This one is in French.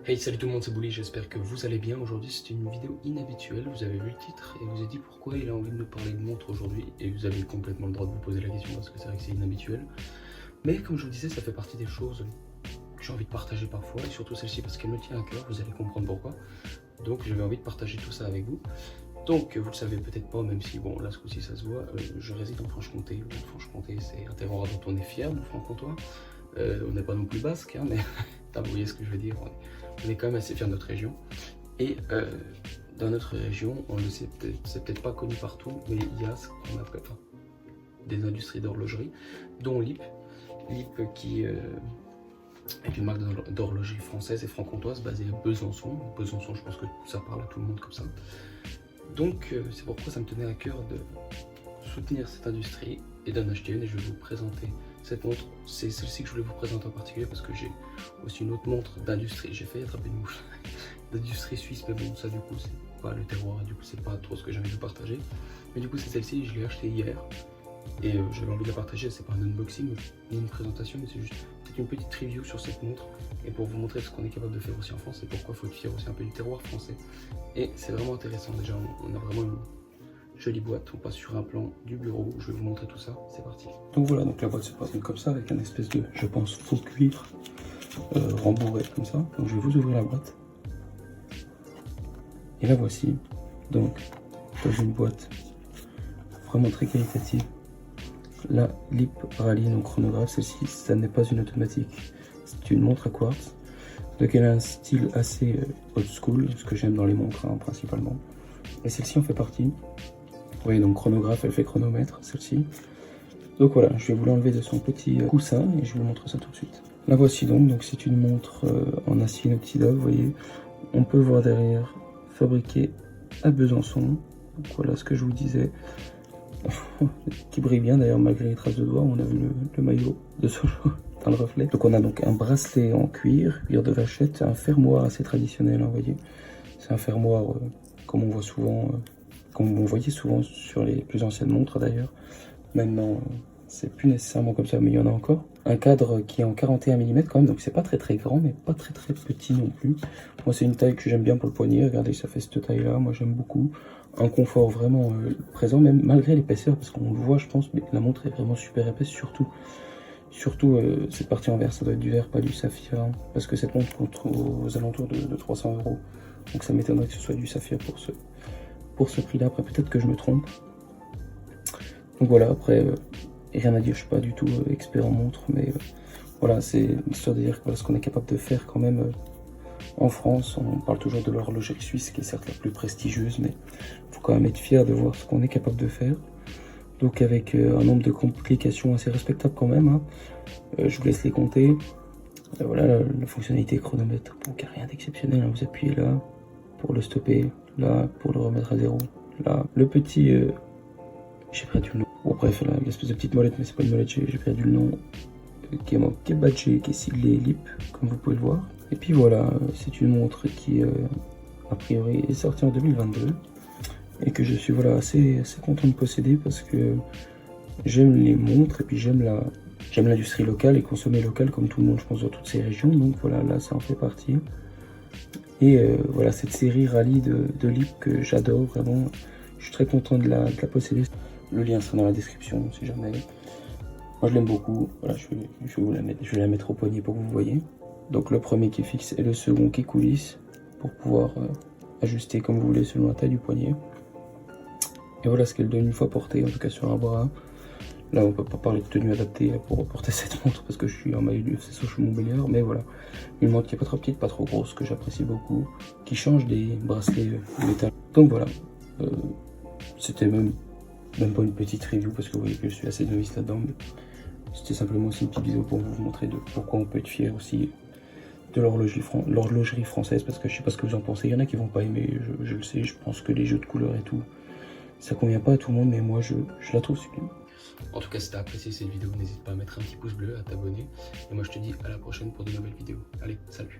Hey, salut tout le monde, c'est Bouli, j'espère que vous allez bien. Aujourd'hui c'est une vidéo inhabituelle, vous avez vu le titre et vous avez dit pourquoi il a envie de nous parler de montre aujourd'hui. Et vous avez complètement le droit de vous poser la question parce que c'est vrai que c'est inhabituel. Mais comme je vous disais, ça fait partie des choses que j'ai envie de partager parfois. Et surtout celle-ci parce qu'elle me tient à cœur, vous allez comprendre pourquoi. Donc j'avais envie de partager tout ça avec vous. Donc vous le savez peut-être pas, même si bon là ce coup-ci ça se voit, je réside en Franche-Comté. Franche-Comté c'est un terroir dont on est fier, nous francs-comtois. On n'est pas non plus basque, hein, mais vous voyez ce que je veux dire, on est quand même assez fiers de notre région. Et dans notre région, on le sait peut-être, c'est peut-être pas connu partout, mais il y a ce qu'on appelle des industries d'horlogerie, dont LIP. LIP qui est une marque d'horlogerie française et franc-comtoise basée à Besançon. Besançon, je pense que ça parle à tout le monde comme ça. Donc c'est pourquoi ça me tenait à cœur de soutenir cette industrie et d'en acheter une, et je vais vous présenter cette montre. C'est celle-ci que je voulais vous présenter en particulier parce que j'ai aussi une autre montre d'industrie, j'ai failli attraper une mouche, d'industrie suisse, mais bon ça du coup c'est pas le terroir, du coup c'est pas trop ce que j'ai envie de partager. Mais du coup c'est celle-ci, je l'ai achetée hier et j'avais envie de la partager. C'est pas un unboxing ni une présentation, mais c'est juste peut-être une petite review sur cette montre et pour vous montrer ce qu'on est capable de faire aussi en France et pourquoi il faut être fier aussi un peu du terroir français. Et c'est vraiment intéressant, déjà on a vraiment une jolie boîte. On passe sur un plan du bureau, je vais vous montrer tout ça, c'est parti. Donc voilà, donc la boîte se présente comme ça avec un espèce de, je pense, faux cuivre rembourré comme ça. Donc je vais vous ouvrir la boîte. Et la voici, donc dans une boîte vraiment très qualitative. La LIP Rally, donc chronographe, celle-ci, ça n'est pas une automatique, c'est une montre à quartz. Donc elle a un style assez old school, ce que j'aime dans les montres hein, principalement. Et celle-ci en fait partie. Vous voyez, donc chronographe, elle fait chronomètre, celle-ci. Donc voilà, je vais vous l'enlever de son petit coussin et je vous montre ça tout de suite. La voici donc c'est une montre en acier inoxydable, vous voyez. On peut voir derrière, fabriquée à Besançon. Donc voilà ce que je vous disais. Qui brille bien d'ailleurs malgré les traces de doigts, on a vu le maillot de Sochaux dans le reflet. Donc on a donc un bracelet en cuir de vachette, un fermoir assez traditionnel, hein, vous voyez. C'est un fermoir comme on voit souvent... comme vous voyez souvent sur les plus anciennes montres d'ailleurs. Maintenant, c'est plus nécessairement comme ça, mais il y en a encore. Un cadre qui est en 41 mm quand même, donc c'est pas très grand, mais pas très petit non plus. Moi, c'est une taille que j'aime bien pour le poignet. Regardez, ça fait cette taille-là. Moi, j'aime beaucoup. Un confort vraiment présent, même malgré l'épaisseur, parce qu'on le voit, je pense, mais la montre est vraiment super épaisse, surtout cette partie en verre, ça doit être du verre, pas du saphir, hein, parce que cette montre coûte aux alentours de 300 €. Donc ça m'étonnerait que ce soit du saphir pour ce prix là. Après peut-être que je me trompe. Donc voilà, après rien à dire, je suis pas du tout expert en montre, mais voilà, c'est histoire de dire voilà, ce qu'on est capable de faire quand même en France. On parle toujours de l'horlogerie suisse qui est certes la plus prestigieuse, mais il faut quand même être fier de voir ce qu'on est capable de faire. Donc avec un nombre de complications assez respectable quand même, hein. Je vous laisse les compter. Voilà la fonctionnalité chronomètre, donc il n'y a rien d'exceptionnel, hein. Vous appuyez là pour le stopper, là pour le remettre à zéro, là le petit j'ai perdu le nom, bon bref l'espèce de petite molette, mais c'est pas une molette, j'ai perdu le nom, qui est badgé, qui est siglé LIP comme vous pouvez le voir. Et puis voilà, c'est une montre qui a priori est sortie en 2022 et que je suis voilà assez content de posséder parce que j'aime les montres et puis j'aime l'industrie locale et consommer local comme tout le monde je pense dans toutes ces régions. Donc voilà, là ça en fait partie. Et voilà cette série rallye de LIP que j'adore vraiment, je suis très content de la posséder. Le lien sera dans la description si jamais. Moi je l'aime beaucoup, voilà, je vais la mettre au poignet pour que vous voyez. Donc le premier qui est fixe et le second qui coulisse pour pouvoir ajuster comme vous voulez selon la taille du poignet. Et voilà ce qu'elle donne une fois portée, en tout cas sur un bras. Là on peut pas parler de tenue adaptée pour porter cette montre parce que je suis en maillot du FC Sochaux-Montbéliard, mais voilà, une montre qui est pas trop petite, pas trop grosse, que j'apprécie beaucoup, qui change des bracelets de métal. Donc voilà, c'était même pas une petite review parce que vous voyez que je suis assez novice là-dedans, mais c'était simplement aussi une petite vidéo pour vous montrer de pourquoi on peut être fier aussi de l'horlogerie française, parce que je sais pas ce que vous en pensez, il y en a qui vont pas aimer, je le sais, je pense que les jeux de couleurs et tout, ça convient pas à tout le monde, mais moi je la trouve sublime. En tout cas, si t'as apprécié cette vidéo, n'hésite pas à mettre un petit pouce bleu, à t'abonner. Et moi je te dis à la prochaine pour de nouvelles vidéos. Allez, salut!